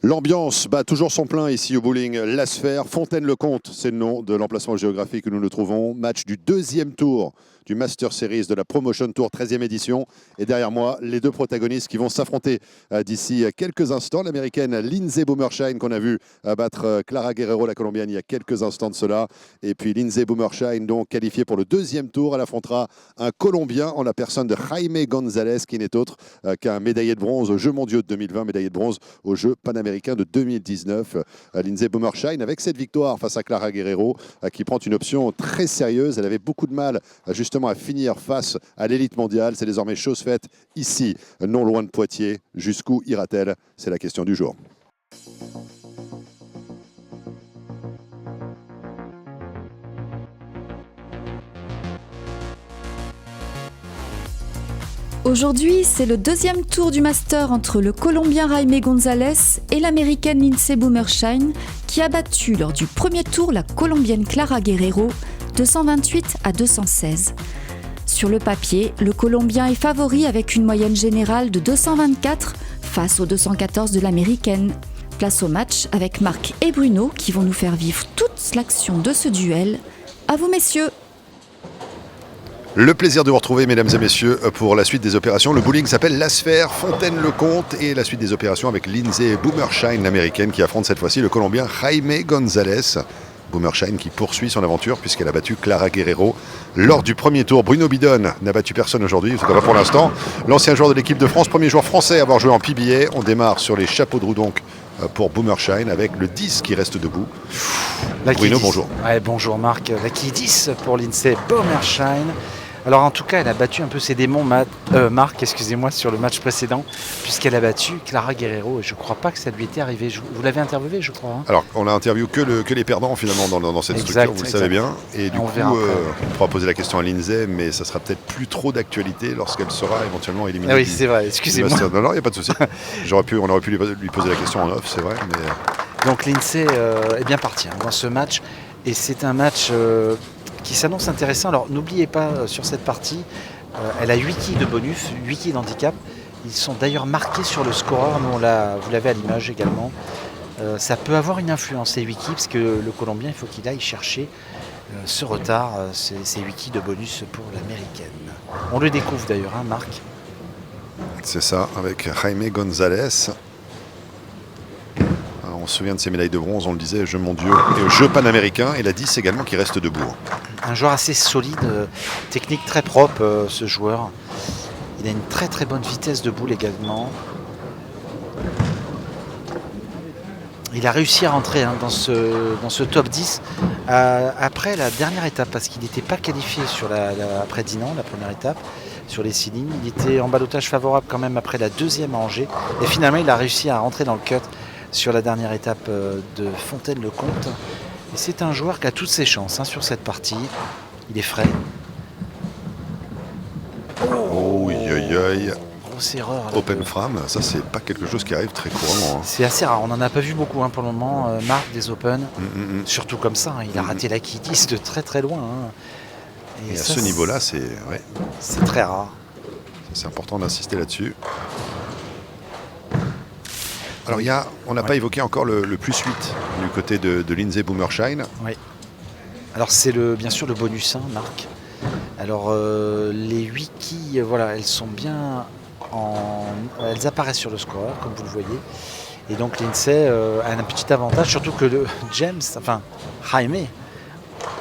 L'ambiance bat toujours son plein ici au bowling La Sphère. Fontaine-le-Comte, c'est le nom de l'emplacement géographique où nous nous trouvons. Match du deuxième tour du Master Series de la Promotion Tour 13e édition. Et derrière moi, les deux protagonistes qui vont s'affronter d'ici quelques instants. L'américaine Lindsey Boomershine qu'on a vu battre Clara Guerrero, la colombienne, il y a quelques instants de cela. Et puis Lindsey Boomershine, donc qualifiée pour le deuxième tour. Elle affrontera un Colombien en la personne de Jaime González, qui n'est autre qu'un médaillé de bronze aux Jeux mondiaux de 2020, médaillé de bronze aux Jeux panaméricains de 2019. Lindsey Boomershine avec cette victoire face à Clara Guerrero qui prend une option très sérieuse. Elle avait beaucoup de mal justement à finir face à l'élite mondiale. C'est désormais chose faite ici, non loin de Poitiers. Jusqu'où ira-t-elle? C'est la question du jour. Aujourd'hui, c'est le deuxième tour du Master entre le Colombien Jaime González et l'Américaine Lindsey Boomershine qui a battu lors du premier tour la Colombienne Clara Guerrero 228 à 216. Sur le papier, le Colombien est favori avec une moyenne générale de 224 face aux 214 de l'Américaine. Place au match avec Marc et Bruno qui vont nous faire vivre toute l'action de ce duel. À vous messieurs! Le plaisir de vous retrouver, mesdames et messieurs, pour la suite des opérations. Le bowling s'appelle La Sphère, Fontaine-le-Comte, et la suite des opérations avec Lindsey Boomershine, l'américaine, qui affronte cette fois-ci le Colombien Jaime González. Boomershine qui poursuit son aventure puisqu'elle a battu Clara Guerrero lors du premier tour. Bruno Bidon n'a battu personne aujourd'hui, en tout cas pas pour l'instant. L'ancien joueur de l'équipe de France, premier joueur français à avoir joué en PBA. On démarre sur les chapeaux de roue donc pour Boomershine avec le 10 qui reste debout. Bruno, bonjour. Ouais, bonjour Marc. La qui 10 pour Lindsey Boomershine. Alors en tout cas, elle a battu un peu ses démons, Marc, excusez-moi, sur le match précédent, puisqu'elle a battu Clara Guerrero. Et je ne crois pas que ça lui était arrivé. Vous l'avez interviewé, je crois. Alors, on a interviewé que les perdants finalement dans cette structure, vous le savez bien. Et du coup, on pourra poser la question à Lindsey, mais ça sera peut-être plus trop d'actualité lorsqu'elle sera éventuellement éliminée. Ah oui, c'est vrai, excusez-moi. Non, il n'y a pas de souci. On aurait pu lui poser la question en off, c'est vrai. Mais... Donc Lindsey est bien partie dans ce match. Et c'est un match... qui s'annonce intéressant. Alors n'oubliez pas sur cette partie, elle a 8 quilles de bonus, 8 quilles d'handicap. Ils sont d'ailleurs marqués sur le scoreur, nous vous l'avez à l'image également. Ça peut avoir une influence ces 8 quilles, parce que le Colombien, il faut qu'il aille chercher ce retard, ces 8 quilles de bonus pour l'américaine. On le découvre d'ailleurs, hein, Marc. C'est ça, avec Jaime González. On se souvient de ses médailles de bronze, on le disait, Jeux mondiaux et Jeux panaméricains, et la 10 également qui reste debout. Un joueur assez solide, technique très propre, ce joueur. Il a une très très bonne vitesse de boule également. Il a réussi à rentrer dans ce top 10 après la dernière étape, parce qu'il n'était pas qualifié sur après Dinan, la première étape, sur les 6 lignes. Il était en ballottage favorable quand même après la deuxième à Angers. Et finalement, il a réussi à rentrer dans le cut sur la dernière étape de Fontaine-le-Comte. Et c'est un joueur qui a toutes ses chances sur cette partie. Il est frais. Oh, grosse erreur. Open frame, ça c'est pas quelque chose qui arrive très couramment. C'est assez rare, on n'en a pas vu beaucoup pour le moment, Marc, des Open. Surtout comme ça, il a raté la qui 10 de très très loin. Et à ce niveau-là, c'est très rare. C'est important d'insister là-dessus. Alors, on n'a pas évoqué encore le plus 8 du côté de Lindsey Boomershine. Oui. Alors, c'est bien sûr le bonus, Marc. Alors, les 8 quilles, elles sont bien elles apparaissent sur le score, comme vous le voyez. Et donc, Lindsey a un petit avantage, surtout que Jaime,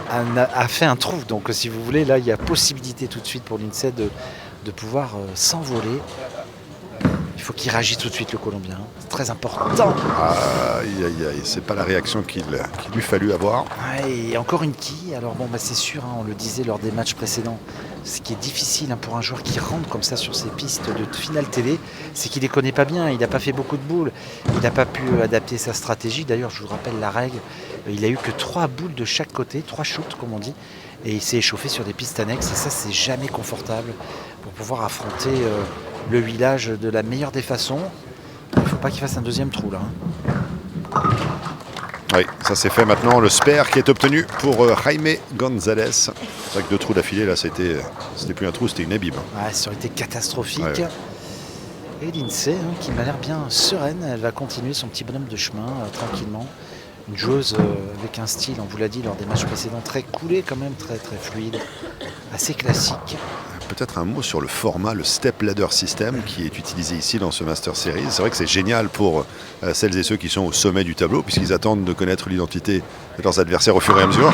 a fait un trou. Donc, si vous voulez, là, il y a possibilité tout de suite pour Lindsey de pouvoir s'envoler. Il faut qu'il réagisse tout de suite, le Colombien. C'est très important. Aïe, c'est pas la réaction qu'il lui fallut avoir. Et encore une quille. Alors c'est sûr, on le disait lors des matchs précédents, ce qui est difficile pour un joueur qui rentre comme ça sur ces pistes de finale télé, c'est qu'il les connaît pas bien. Il n'a pas fait beaucoup de boules. Il n'a pas pu adapter sa stratégie. D'ailleurs, je vous rappelle la règle. Il a eu que 3 boules de chaque côté, 3 shoots comme on dit. Et il s'est échauffé sur des pistes annexes. Et ça, c'est jamais confortable pour pouvoir affronter le huilage de la meilleure des façons. Il ne faut pas qu'il fasse un deuxième trou là. Oui, ça c'est fait maintenant. Le spare qui est obtenu pour Jaime González. C'est vrai que 2 trous d'affilée, là, c'était plus un trou, c'était une abîme. Ouais, ça aurait été catastrophique. Ouais. Et Lindsay, qui m'a l'air bien sereine, elle va continuer son petit bonhomme de chemin tranquillement. Une joueuse avec un style, on vous l'a dit lors des matchs précédents, très coulé quand même, très très fluide, assez classique. Peut-être un mot sur le format, le Step Ladder System qui est utilisé ici dans ce Master Series. C'est vrai que c'est génial pour celles et ceux qui sont au sommet du tableau puisqu'ils attendent de connaître l'identité de leurs adversaires au fur et à mesure.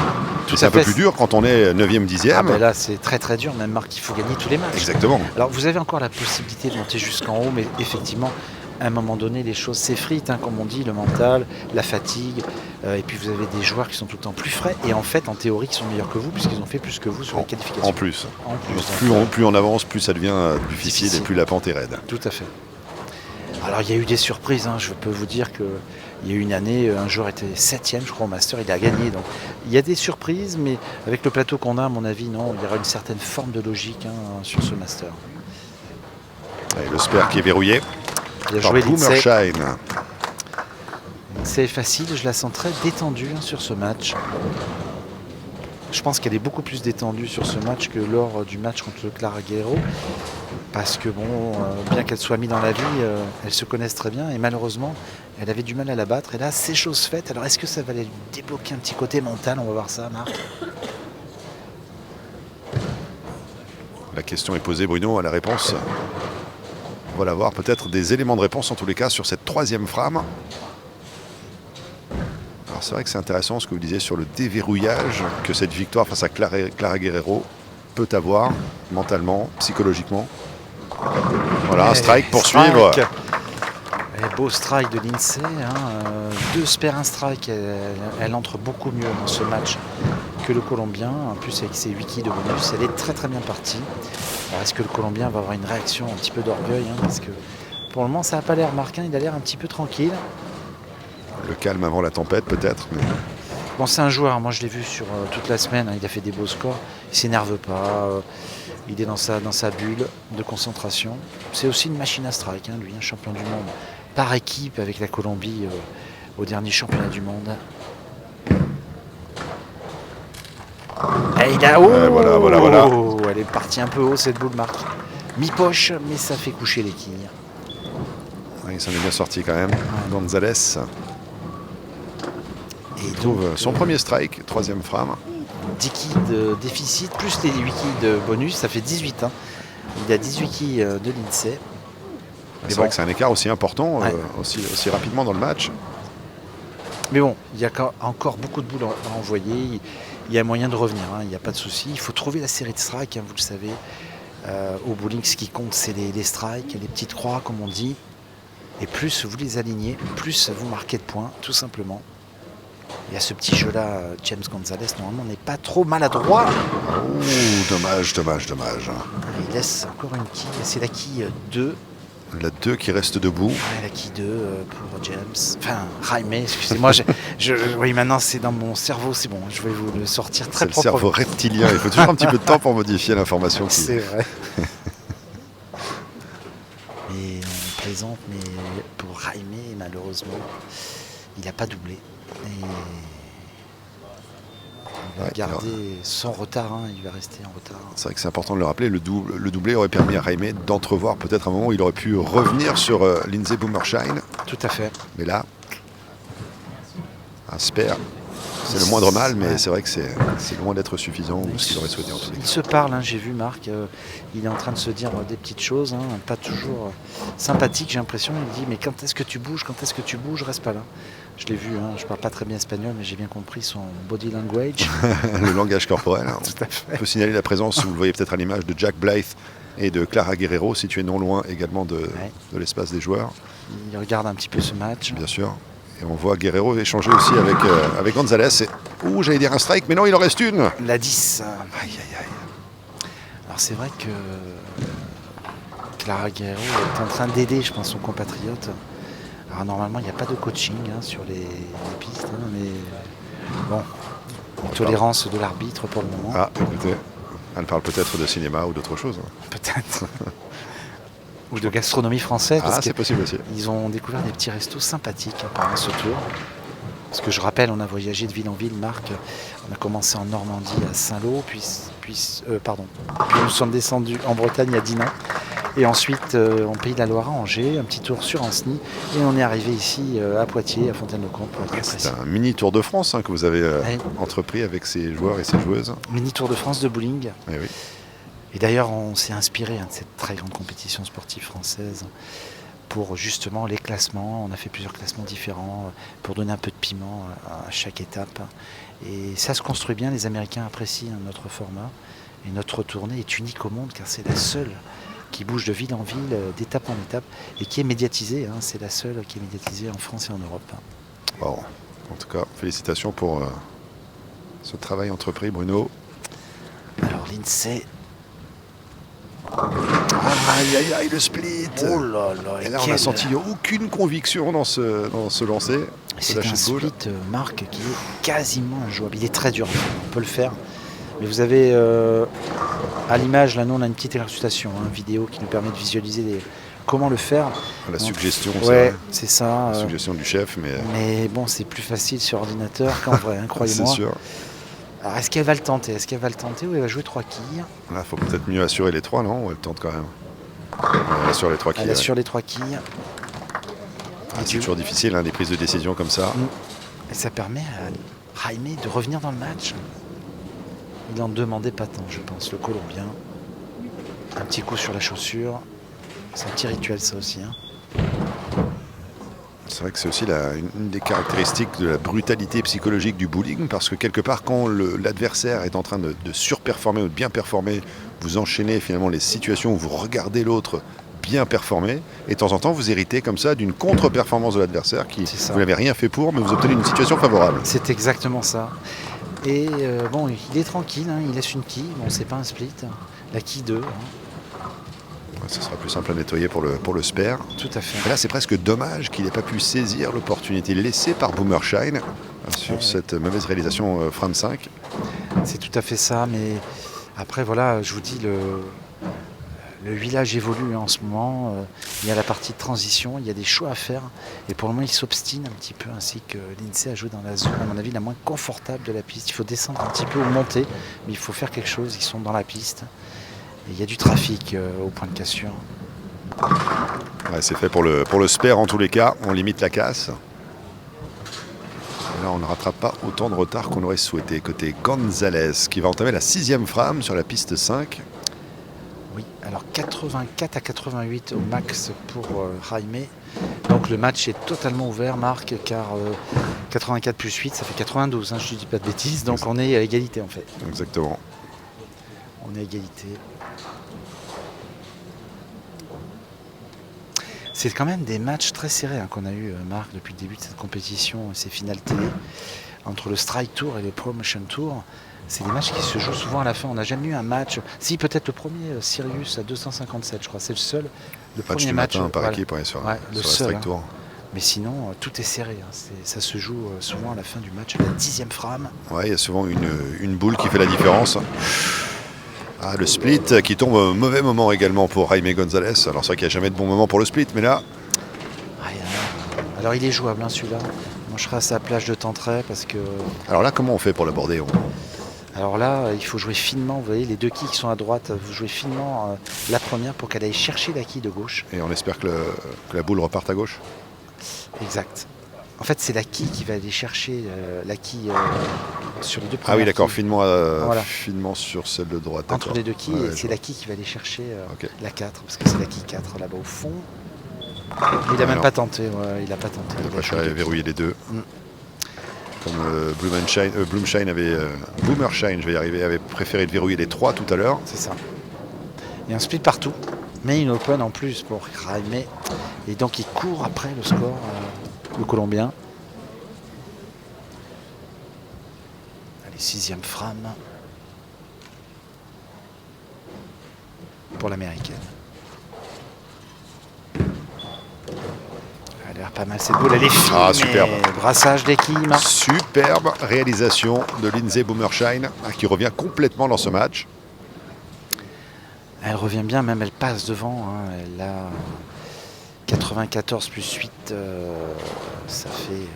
C'est un peu plus dur quand on est 9e, 10e. Ah ben là c'est très très dur, même Marc, il faut gagner tous les matchs. Exactement. Alors vous avez encore la possibilité de monter jusqu'en haut, mais effectivement, à un moment donné, les choses s'effritent, comme on dit, le mental, la fatigue, et puis vous avez des joueurs qui sont tout le temps plus frais, et en fait, en théorie, qui sont meilleurs que vous, puisqu'ils ont fait plus que vous sur les qualifications. En plus. Donc, Plus on avance, plus ça devient difficile et plus la pente est raide. Tout à fait. Alors, il y a eu des surprises, je peux vous dire qu'il y a eu une année, un joueur était 7e, je crois, au Master, il a gagné. Donc, il y a des surprises, mais avec le plateau qu'on a, à mon avis, non, il y aura une certaine forme de logique sur ce Master. Et le Sper qui est verrouillé. Il a joué Boomershine. C'est facile, je la sens très détendue sur ce match. Je pense qu'elle est beaucoup plus détendue sur ce match que lors du match contre le Clara Guerrero. Parce que bon, bien qu'elle soit mise dans la vie, elles se connaissent très bien et malheureusement, elle avait du mal à la battre. Et là, c'est chose faite. Alors est-ce que ça va lui débloquer un petit côté mental? On va voir ça, Marc. La question est posée, Bruno, à la réponse. On va avoir peut-être des éléments de réponse en tous les cas sur cette 3e frame. Alors c'est vrai que c'est intéressant ce que vous disiez sur le déverrouillage que cette victoire face à Clara Guerrero peut avoir mentalement, psychologiquement. Voilà, un strike pour suivre. Beau strike de Lindsay. 2 spare, un strike. Elle entre beaucoup mieux dans ce match que le Colombien. En plus avec ses 8 kills de bonus, elle est très très bien partie. Alors, est-ce que le Colombien va avoir une réaction un petit peu d'orgueil, parce que pour le moment ça n'a pas l'air marqué, il a l'air un petit peu tranquille. Le calme avant la tempête peut-être. Mais... Bon, c'est un joueur, moi je l'ai vu sur toute la semaine, il a fait des beaux scores, il s'énerve pas, il est dans sa bulle de concentration. C'est aussi une machine à strike, lui, un champion du monde par équipe avec la Colombie au dernier championnat du monde. Et il a voilà. Elle est partie un peu haut cette boule, Marc. Mi-poche, mais ça fait coucher les quilles. Oui, il s'en est bien sorti quand même. Gonzalez. Et il trouve son premier strike, 3e frame. 10 kills de déficit, plus les 8 kills de bonus, ça fait 18. Il a 18 kills de Lindsay. C'est vrai que c'est un écart aussi important, aussi rapidement dans le match. Mais bon, il y a encore beaucoup de boules à envoyer. Il y a moyen de revenir, il n'y a pas de souci. Il faut trouver la série de strikes, vous le savez. Au bowling, ce qui compte, c'est les strikes, les petites croix, comme on dit. Et plus vous les alignez, plus vous marquez de points, tout simplement. Et à ce petit jeu-là, James Gonzalez, normalement, n'est pas trop maladroit. Dommage. Il laisse encore une quille. C'est la quille 2. La 2 qui reste debout. Ouais, la quille 2 pour James. Enfin, Jaime, excusez-moi. Oui, maintenant, c'est dans mon cerveau, c'est bon. Je vais vous le sortir très propre. C'est le cerveau reptilien. Il faut toujours un petit peu de temps pour modifier l'information. C'est vrai. Et on plaisante, mais pour Jaime, malheureusement, il n'a pas doublé. Et il va garder son retard, il va rester en retard. C'est vrai que c'est important de le rappeler, le doublé aurait permis à Jaime d'entrevoir peut-être un moment où il aurait pu revenir sur Lindsay Boomershine. Tout à fait. Mais là, un spare, c'est le moindre mal, mais c'est vrai que c'est loin d'être suffisant ou ce qu'il aurait souhaité en tous les cas. Il se parle, j'ai vu Marc, il est en train de se dire des petites choses, pas toujours sympathiques, j'ai l'impression. Il dit, mais quand est-ce que tu bouges, reste pas là. Je l'ai vu, je parle pas très bien espagnol, mais j'ai bien compris son body language. Le langage corporel. Tout à fait. On peut signaler la présence, vous le voyez peut-être à l'image, de Jack Blythe et de Clara Guerrero, situés non loin également de l'espace des joueurs. Il regarde un petit peu ce match. Bien sûr. Et on voit Guerrero échanger aussi avec Gonzalez. J'allais dire un strike, mais non, il en reste une. La 10. Aïe. Alors c'est vrai que Clara Guerrero est en train d'aider, je pense, son compatriote. Alors normalement, il n'y a pas de coaching sur les pistes, mais bon, tolérance de l'arbitre pour le moment. Ah, écoutez, elle parle peut-être de cinéma ou d'autre chose. Peut-être. Ou de gastronomie française. C'est possible aussi. Ils ont découvert des petits restos sympathiques pendant ce tour. Parce que je rappelle, on a voyagé de ville en ville, Marc. On a commencé en Normandie à Saint-Lô, puis nous sommes descendus en Bretagne à Dinan. Et ensuite, on Pays de la Loire à Angers, un petit tour sur Ancenis. Et on est arrivé ici à Poitiers, à Fontaine-le-Comte. C'est un mini Tour de France que vous avez entrepris avec ces joueurs et ces joueuses. Mini Tour de France de bowling. Eh oui. Et d'ailleurs, on s'est inspiré de cette très grande compétition sportive française pour justement les classements. On a fait plusieurs classements différents pour donner un peu de piment à chaque étape. Et ça se construit bien. Les Américains apprécient notre format. Et notre tournée est unique au monde car c'est la seule qui bouge de ville en ville, d'étape en étape, et qui est médiatisée. C'est la seule qui est médiatisée en France et en Europe. Bon, en tout cas, félicitations pour ce travail entrepris, Bruno. Alors l'INSEE. Aïe, aïe, aïe, le split. Oh là là. Et là, on a senti aucune conviction dans ce lancer. C'est un split, Marc, qui est quasiment injouable. Il est très dur, on peut le faire. Mais vous avez à l'image, là nous on a une petite illustration, vidéo qui nous permet de visualiser comment le faire. La suggestion, c'est ça. La suggestion du chef. Mais bon, c'est plus facile sur ordinateur qu'en vrai, croyez-moi. C'est sûr. Alors est-ce qu'elle va le tenter? Est-ce qu'elle va le tenter ou elle va jouer 3 quilles? Là, il faut peut-être mieux assurer les 3, non? Elle tente quand même. Elle assure les 3 quilles. Elle assure les 3 quilles. C'est toujours difficile, les prises de décision comme ça. Et ça permet à Jaime de revenir dans le match. Il en demandait pas tant, je pense, le Colombien. Un petit coup sur la chaussure. C'est un petit rituel, ça aussi. C'est vrai que c'est aussi une des caractéristiques de la brutalité psychologique du bowling, parce que quelque part, quand l'adversaire est en train de surperformer ou de bien performer, vous enchaînez finalement les situations où vous regardez l'autre bien performer, et de temps en temps, vous héritez comme ça d'une contre-performance de l'adversaire qui, vous n'avez rien fait pour, mais vous obtenez une situation favorable. C'est exactement ça. Et bon, il est tranquille, il laisse une quille. Bon, c'est pas un split. La quille 2. Ce sera plus simple à nettoyer pour le spare. Tout à fait. Et là, c'est presque dommage qu'il n'ait pas pu saisir l'opportunité laissée par Boomershine sur cette mauvaise réalisation frame 5. C'est tout à fait ça, mais après, voilà, je vous dis, le village évolue en ce moment. Il y a la partie de transition, il y a des choix à faire. Et pour le moment, il s'obstine un petit peu, ainsi que l'INSEE a joué dans la zone, à mon avis, la moins confortable de la piste. Il faut descendre un petit peu ou monter, mais il faut faire quelque chose. Ils sont dans la piste. Et il y a du trafic au point de cassure. Ouais, c'est fait pour le spare en tous les cas. On limite la casse. Et là, on ne rattrape pas autant de retard qu'on aurait souhaité. Côté Gonzalez, qui va entamer la 6e frame sur la piste 5. Oui, alors 84 à 88 au max pour Jaime. Donc le match est totalement ouvert, Marc, car 84 plus 8, ça fait 92, je ne dis pas de bêtises. Donc on est à égalité en fait. Exactement. On est à égalité. C'est quand même des matchs très serrés qu'on a eu, Marc, depuis le début de cette compétition, ces finales télé, entre le Strike Tour et les Promotion Tour. C'est des matchs qui se jouent souvent à la fin. On n'a jamais eu un match. Si, peut-être le premier, Sirius à 257, je crois. C'est le seul. Le match premier du match. Matin, par équipe, sur le sur seul. Strike Tour. Mais sinon, tout est serré. Ça se joue souvent à la fin du match, la 10e frame. Ouais, il y a souvent une boule qui fait la différence. Ah, le split qui tombe au mauvais moment également pour Jaime Gonzalez. Alors c'est vrai qu'il n'y a jamais de bon moment pour le split, mais là... Alors il est jouable, celui-là. Moi je serai à sa plage de Tentray parce que... Alors là, comment on fait pour l'aborder? Alors là, il faut jouer finement. Vous voyez, les 2 quilles qui sont à droite, vous jouez finement la première pour qu'elle aille chercher la quille de gauche. Et on espère que la boule reparte à gauche? Exact. En fait, c'est la quille qui va aller chercher la quille sur les 2 premières. Ah oui, d'accord, quilles. finement sur celle de droite. Entre les 2 quilles, et c'est la quille qui va aller chercher la 4, parce que c'est la quille 4 là-bas au fond. Il n'a même pas tenté, il n'a pas tenté. Il a préféré verrouiller les 2. Comme Boomershine avait préféré de verrouiller les 3 tout à l'heure. C'est ça. Il y a un split partout, mais une open en plus pour Jaime. Et donc il court après le score, le Colombien. Allez, 6e frame pour l'américaine. Elle a l'air pas mal cette boule, elle est fine. Ah, superbe. Brassage d'équilibre. Superbe réalisation de Lindsay Boomershine qui revient complètement dans ce match. Elle revient bien, même elle passe devant. Elle a 94 plus 8, ça fait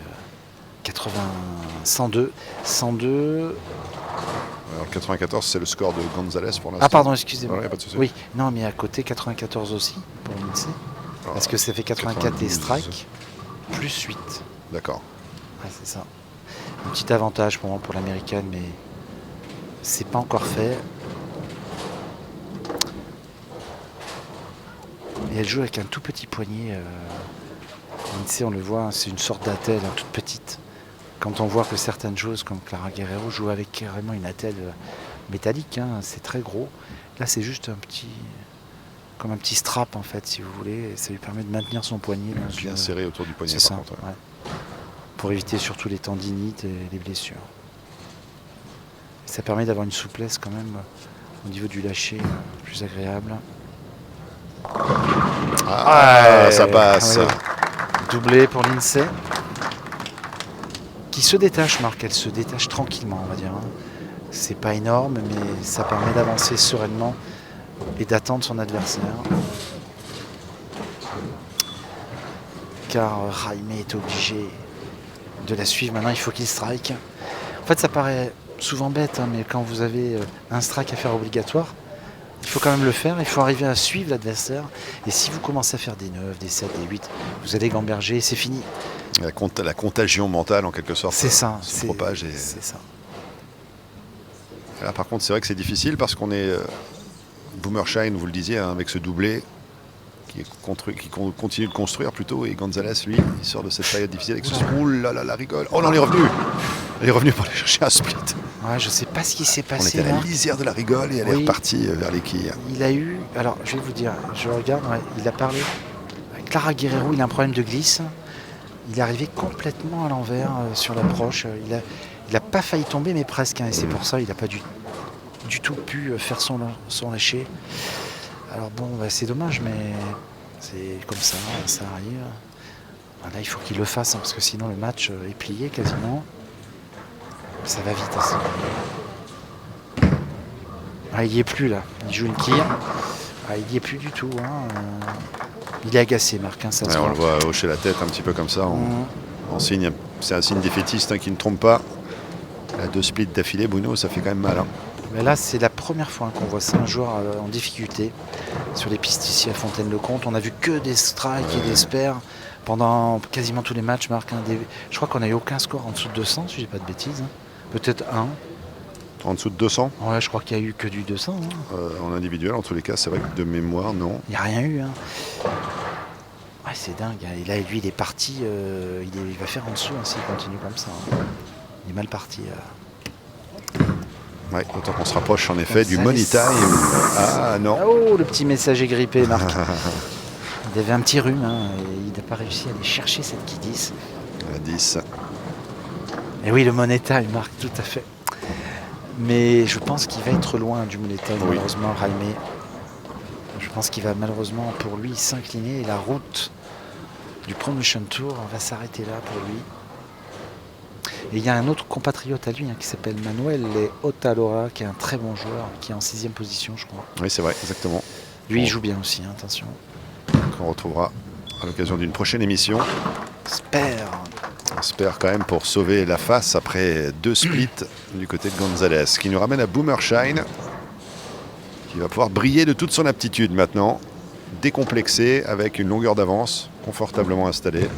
102. 102. Alors 94, c'est le score de Gonzalez pour l'instant. Ah pardon, excusez-moi. Ouais, pas de souci. Oui, non, mais à côté 94 aussi pour l'INSEE. Parce que ça fait 84 des 92. strikes plus 8. D'accord. Ouais, c'est ça. Un petit avantage pour moi pour l'américaine, mais c'est pas encore fait. Et elle joue avec un tout petit poignet. L'INSEE, on le voit, c'est une sorte d'attelle, toute petite. Quand on voit que certaines choses comme Clara Guerrero jouent avec carrément une attelle métallique, hein, c'est très gros. Là, c'est juste comme un petit strap en fait, si vous voulez. Et ça lui permet de maintenir son poignet dans Bien serré autour du poignet, c'est par ça, contre. ouais. Pour éviter surtout les tendinites et les blessures. Et ça permet d'avoir une souplesse quand même au niveau du lâcher plus agréable. Ah, ça passe. Ouais. Doublé pour l'INSEE. Qui se détache, Marc, elle se détache tranquillement, on va dire. C'est pas énorme, mais ça permet d'avancer sereinement et d'attendre son adversaire. Car Jaime est obligé de la suivre. Maintenant, il faut qu'il strike. En fait, ça paraît souvent bête, hein, mais quand vous avez un strike à faire obligatoire, il faut quand même le faire. Il faut arriver à suivre l'adversaire. Et si vous commencez à faire des 9, des 7, des 8, vous allez gamberger et c'est fini. La contagion mentale, en quelque sorte, C'est ça. se propage. Et... C'est ça. Là, par contre, c'est vrai que c'est difficile parce qu'on est Boomershine, vous le disiez, hein, avec ce doublé qui continue de construire plutôt. Et Gonzalez, lui, il sort de cette période difficile avec ce... Ouh là là, la rigole. Oh non, elle est revenue. Elle est revenue pour aller chercher un split. Ouais, je sais pas ce qui s'est On passé était à là. la lisière de la rigole et elle est repartie vers les quilles. Il a eu... Alors, je vais vous dire, je regarde, ouais, il a parlé... Clara Guerrero, il a un problème de glisse. Il est arrivé complètement à l'envers sur l'approche. Il n'a pas failli tomber, mais presque. Hein, et c'est pour ça qu'il n'a pas du tout pu faire son lâcher. Alors bon, bah, c'est dommage, mais c'est comme ça, ça arrive. Là, il faut qu'il le fasse, hein, parce que sinon le match est plié quasiment. Ça va vite. Hein, il n'y est plus là. Il joue une quille. Il n'y est plus du tout. Hein. Il est agacé, Marc. Hein, ça se On voit. le voit hocher la tête un petit peu comme ça. En signe, c'est un signe défaitiste, hein, qui ne trompe pas. La 2 splits d'affilée, Bruno, ça fait quand même mal. Hein. Mais là, c'est la première fois qu'on voit ça, un joueur en difficulté sur les pistes ici à Fontaine-le-Comte. On a vu que des strikes et des spares pendant quasiment tous les matchs, Marc. Je crois qu'on n'a eu aucun score en dessous de 200, si je dis pas de bêtises. Hein. Peut-être un. En dessous de 200 ? Ouais, je crois qu'il n'y a eu que du 200. Hein. En individuel, en tous les cas, c'est vrai que de mémoire, non. Il n'y a rien eu. Hein. Ouais, c'est dingue. Et là, lui, il est parti. Il va faire en dessous hein, s'il continue comme ça. Hein. Il est mal parti. Ouais, autant qu'on se rapproche en effet du money time. Ah non. Oh, le petit messager grippé, Marc. Il avait un petit rhume. Hein, et il n'a pas réussi à aller chercher cette qui 10. La 10. Et oui, le money time, Marc, tout à fait. Mais je pense qu'il va être loin du money time, malheureusement, Jaime. Je pense qu'il va malheureusement pour lui s'incliner et la route du Promotion Tour va s'arrêter là pour lui. Et il y a un autre compatriote à lui hein, qui s'appelle Manuel Otalora, qui est un très bon joueur, qui est en 6e position, je crois. Oui, c'est vrai, exactement. Lui, il joue bien aussi, hein, attention. Qu'on retrouvera à l'occasion d'une prochaine émission. On espère quand même pour sauver la face après 2 splits du côté de Gonzalez, qui nous ramène à Boomershine, qui va pouvoir briller de toute son aptitude maintenant, décomplexé, avec une longueur d'avance, confortablement installée.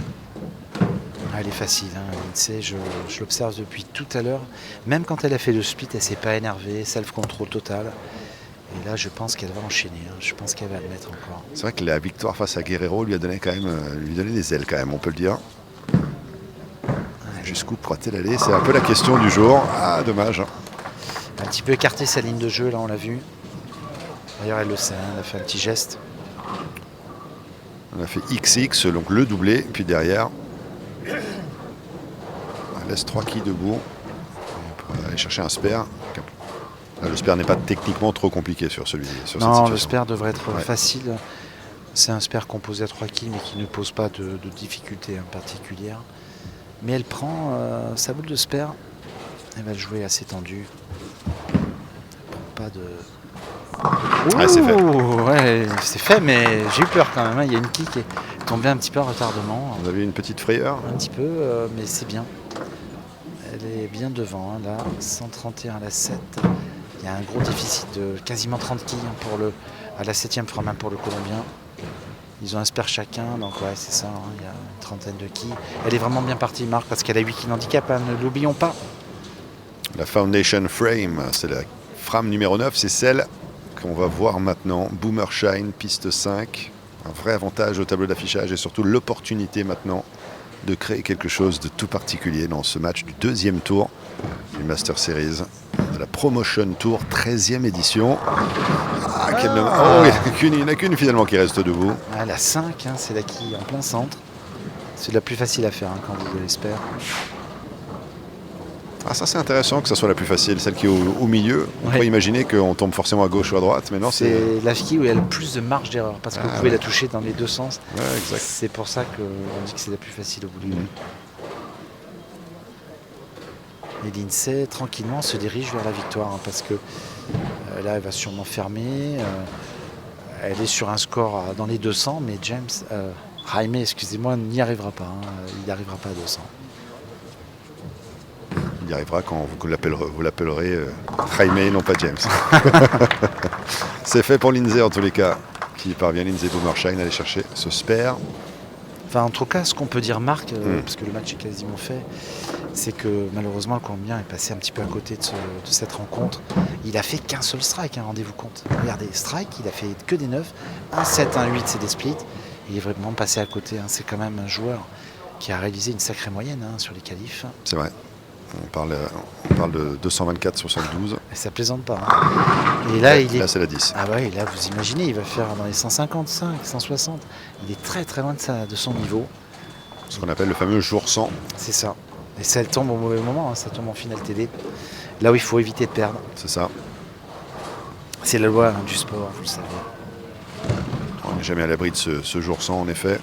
Elle est facile, hein, l'INSEE, je l'observe depuis tout à l'heure. Même quand elle a fait le split, elle ne s'est pas énervée, self-control total. Et là, je pense qu'elle va enchaîner, hein. Je pense qu'elle va le mettre encore. C'est vrai que la victoire face à Guerrero lui a donné quand même, des ailes quand même, on peut le dire. Jusqu'où pourra-t-elle aller? C'est un peu la question du jour. Ah, dommage. Un petit peu écarté sa ligne de jeu, là, on l'a vu. D'ailleurs, elle le sait, hein, elle a fait un petit geste. On a fait XX, donc le doublé, puis derrière, on laisse 3 quilles debout pour aller chercher un spare. Là, le spare n'est pas techniquement trop compliqué sur cette situation. Non, le spare devrait être facile. C'est un spare composé à 3 quilles, mais qui ne pose pas de difficulté particulière. Mais elle prend sa boule de spare. Elle va le jouer assez tendu. Pas de... Ah, c'est fait. Ouais, c'est fait, mais j'ai eu peur quand même. Hein. Il y a une quille qui est tombée un petit peu en retardement. Vous avez une petite frayeur? Un petit peu, mais c'est bien. elle est bien devant, hein, là, 131 à la 7. Il y a un gros déficit de quasiment 30 quilles à la 7e frame pour le Colombien. Ils ont un spare chacun, donc ouais, c'est ça, hein, il y a une trentaine de quilles. Elle est vraiment bien partie, Marc, parce qu'elle a 8 quilles handicap, hein, ne l'oublions pas. La Foundation Frame, c'est la frame numéro 9, c'est celle qu'on va voir maintenant. Boomershine, piste 5. Un vrai avantage au tableau d'affichage et surtout l'opportunité maintenant de créer quelque chose de tout particulier dans ce match du deuxième tour du Master Series, de la Promotion Tour, 13e édition. Ah, quel dommage. Oh, il n'y en a qu'une finalement qui reste debout. Ah, la 5, hein, c'est la quille en plein centre. C'est la plus facile à faire, hein, quand vous l'espère. Ah, ça c'est intéressant que ça soit la plus facile, celle qui est au milieu. On Ouais. peut imaginer qu'on tombe forcément à gauche ou à droite, mais non, C'est la quille où il y a le plus de marge d'erreur, parce que vous pouvez ouais. la toucher dans les deux sens. Ouais, exact. C'est pour ça qu'on dit que c'est la plus facile au bout du compte. Et l'INSEE, tranquillement, se dirige vers la victoire, hein, parce que là, elle va sûrement fermer. Elle est sur un score dans les 200, mais Jaime, excusez-moi, n'y arrivera pas. Hein, il n'y arrivera pas à 200. Il y arrivera quand vous l'appellerez Jaime, non pas James. C'est fait pour Lindsay en tous les cas, qui parvient, Lindsay Boomershine, à aller chercher ce spare. Enfin, en tout cas, ce qu'on peut dire, Marc, parce que le match est quasiment fait, c'est que malheureusement, le Colombien est passé un petit peu à côté de cette rencontre. Il a fait qu'un seul strike, hein, rendez-vous compte. Regardez, strike, il a fait que des 9. Un 7, un 8, c'est des splits. Il est vraiment passé à côté. Hein. C'est quand même un joueur qui a réalisé une sacrée moyenne, hein, sur les qualifs. C'est vrai. On parle de 224-72. Et ça plaisante pas. Hein. Et là, Là, c'est la 10. Ah ouais, là, vous imaginez, il va faire dans les 155, 160. Il est très très loin de son niveau. Ce qu'on appelle le fameux jour 100. C'est ça. Et ça tombe au mauvais moment, hein, ça tombe en finale TD. Là où il faut éviter de perdre. C'est ça. C'est la loi, hein, du sport, vous le savez. On n'est jamais à l'abri de ce jour 100, en effet.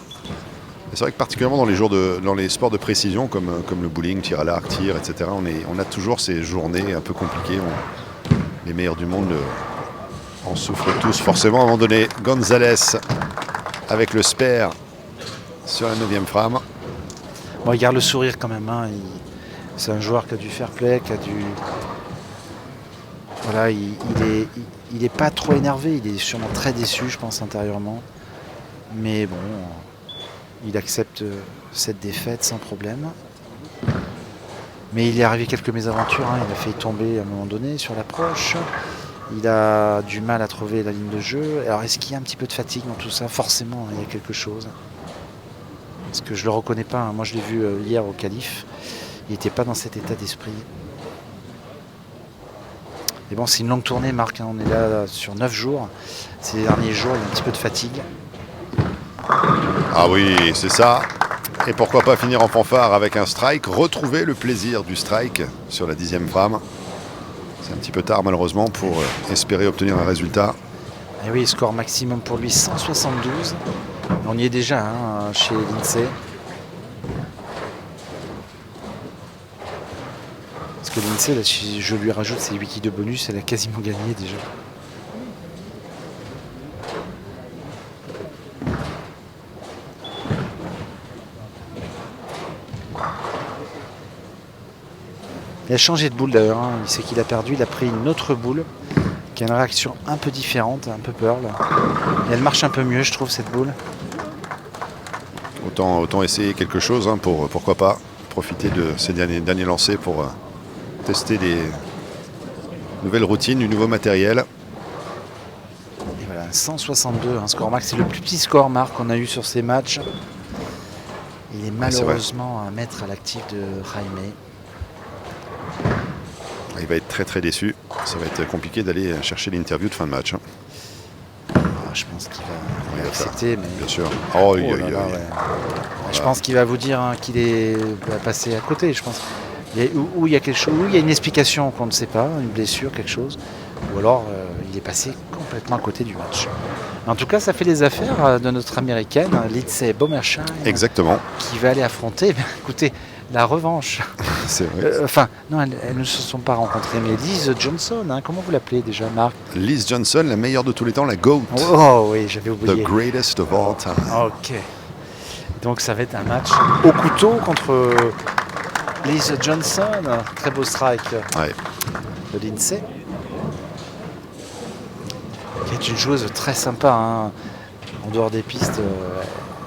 Et c'est vrai que particulièrement dans les sports de précision, comme le bowling, tir à l'arc, tir, etc., on a toujours ces journées un peu compliquées. Les meilleurs du monde en souffrent tous. Forcément, à un moment donné, Gonzalez avec le spare sur la 9e frame. Bon, il garde le sourire quand même. Hein. C'est un joueur qui a du fair play, qui a du... Voilà, il est pas trop énervé. Il est sûrement très déçu, je pense, intérieurement. Mais bon, il accepte cette défaite sans problème. Mais il est arrivé quelques mésaventures. Hein. Il a failli tomber à un moment donné sur l'approche. Il a du mal à trouver la ligne de jeu. Alors, est-ce qu'il y a un petit peu de fatigue dans tout ça? Forcément, hein, il y a quelque chose. Parce que je ne le reconnais pas. Hein. Moi, je l'ai vu hier au qualif. Il n'était pas dans cet état d'esprit. Et bon, c'est une longue tournée, Marc. Hein. On est là sur 9 jours. Ces derniers jours, il y a un petit peu de fatigue. Ah oui, c'est ça. Et pourquoi pas finir en fanfare avec un strike, retrouver le plaisir du strike sur la 10e frame. C'est un petit peu tard malheureusement pour espérer obtenir un résultat. Et oui, score maximum pour lui, 172. On y est déjà, hein, chez l'INSEE. Parce que l'INSEE, là, si je lui rajoute ses 8 quilles de bonus, elle a quasiment gagné déjà. Il a changé de boule d'ailleurs, hein. Il sait qu'il a perdu, il a pris une autre boule qui a une réaction un peu différente, un peu pearl. Et elle marche un peu mieux, je trouve, cette boule. Autant essayer quelque chose, hein, pour pourquoi pas profiter de ces derniers lancers pour tester des nouvelles routines, du nouveau matériel. Et voilà, 162, un score max. C'est le plus petit score, Marc, qu'on a eu sur ces matchs. Il est malheureusement à mettre à l'actif de Jaime. Il va être très très déçu. Ça va être compliqué d'aller chercher l'interview de fin de match. Hein. Je pense qu'il va accepter. Mais... Bien sûr. Oh, là là, ouais. Je pense qu'il va vous dire, hein, qu'il est passé à côté. Je pense où il y a quelque chose, où il y a une explication qu'on ne sait pas, une blessure, quelque chose. Ou alors il est passé complètement à côté du match. En tout cas, ça fait les affaires de notre américaine, Lindsay Boomershine. Exactement. Qui va aller affronter, écoutez, la revanche. C'est vrai. Enfin, non, elles ne se sont pas rencontrées, mais Liz Johnson, hein, comment vous l'appelez déjà, Marc? Liz Johnson, la meilleure de tous les temps, la GOAT. Oh oui, j'avais oublié. The greatest of all time. Ok. Donc ça va être un match au couteau contre Liz Johnson, très beau strike Ouais. de Lindsay. Qui est une joueuse très sympa, hein. En dehors des pistes,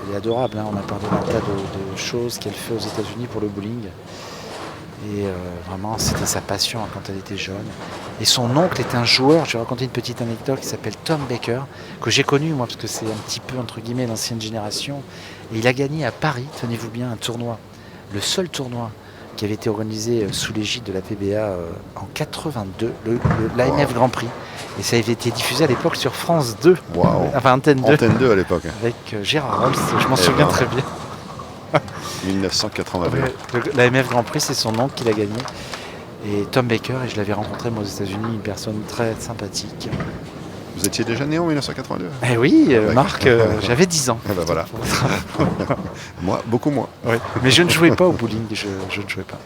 elle est adorable, hein. On a parlé d'un tas de choses qu'elle fait aux États-Unis pour le bowling. Et vraiment, c'était sa passion, hein, quand elle était jeune. Et son oncle est un joueur, je vais raconter une petite anecdote, qui s'appelle Tom Baker, que j'ai connu moi, parce que c'est un petit peu, entre guillemets, l'ancienne génération. Et il a gagné à Paris, tenez-vous bien, un tournoi. Le seul tournoi qui avait été organisé sous l'égide de la PBA en 82, l'AMF Grand Prix. Et ça avait été diffusé à l'époque sur France 2, Wow. enfin Antenne 2, Antenne 2 à l'époque. avec Gérard Rolls, je m'en souviens très bien. 1981. L'AMF Grand Prix, c'est son oncle qui l'a gagné. Et Tom Baker, et je l'avais rencontré moi aux États-Unis, une personne très sympathique. Vous étiez déjà né en 1982? Eh oui, Ouais. Marc, j'avais 10 ans. Eh ben voilà. Moi, beaucoup moins. Oui. Mais je ne jouais pas au bowling, je ne jouais pas.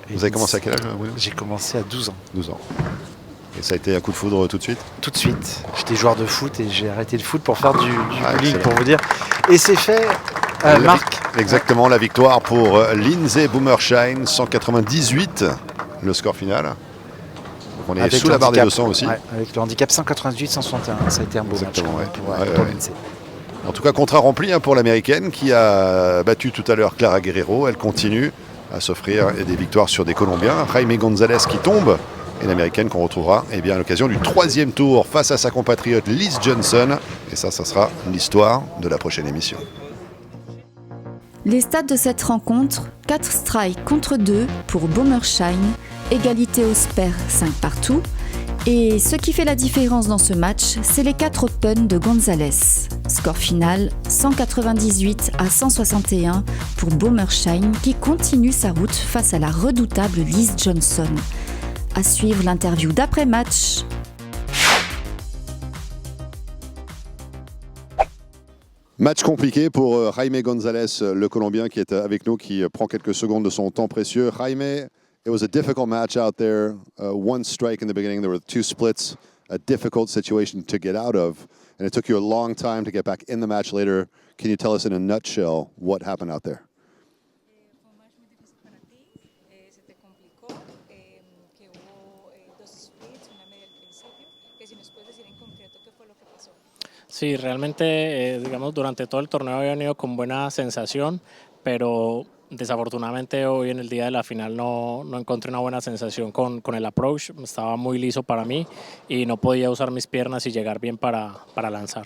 Et Vous avez commencé à quel âge, Bruno? J'ai commencé à 12 ans. 12 ans. Et ça a été un coup de foudre tout de suite? Tout de suite. J'étais joueur de foot et j'ai arrêté le foot pour faire du bowling, excellent. pour vous dire. Et c'est fait, Marc. Exactement, la victoire pour Lindsay Boomershine, 198, le score final. Donc on est Avec sous le la barre des handicap. 200 aussi. Ouais, avec le handicap 198-161, ça a été un beau Exactement, match ouais. pour, Ouais, pour ouais. Lindsay. En tout cas, contrat rempli, hein, pour l'américaine qui a battu tout à l'heure Clara Guerrero. Elle continue à s'offrir des victoires sur des Colombiens. Jaime González qui tombe, et l'américaine qu'on retrouvera à l'occasion du 3e tour face à sa compatriote Liz Johnson. Et ça sera l'histoire de la prochaine émission. Les stats de cette rencontre, 4 strikes contre 2 pour Boomershine, égalité au spare 5 partout. Et ce qui fait la différence dans ce match, c'est les 4 open de González. Score final 198-161 pour Boomershine qui continue sa route face à la redoutable Liz Johnson. À suivre l'interview d'après-match. Match compliqué pour Jaime González, le Colombien qui est avec nous, qui prend quelques secondes de son temps précieux. Jaime, it was a difficult match out there. One strike in the beginning, there were 2 splits, a difficult situation to get out of, and it took you a long time to get back in the match later. Can you tell us in a nutshell what happened out there? Fue un match muy difícil para ti, se te complicó, que hubo 2 splits, una media al principio, que si nos puedes decir en concreto qué fue lo que pasó. Sí, realmente, digamos, durante todo el torneo había venido con buena sensación, pero desafortunadamente hoy en el día de la final no encontré una buena sensación con el approach. Estaba muy liso para mí y no podía usar mis piernas y llegar bien para lanzar.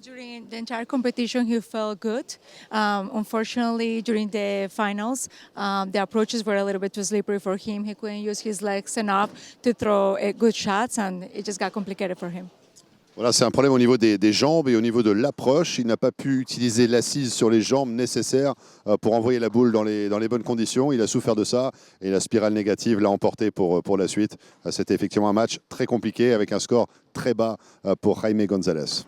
During the entire competition, he felt good. Unfortunately, during the finals, the approaches were a little bit too slippery for him. He couldn't use his legs enough to throw good shots, and it just got complicated for him. Voilà, c'est un problème au niveau des jambes et au niveau de l'approche. Il n'a pas pu utiliser l'assise sur les jambes nécessaires pour envoyer la boule dans les bonnes conditions. Il a souffert de ça et la spirale négative l'a emporté pour la suite. C'était effectivement un match très compliqué avec un score très bas pour Jaime González.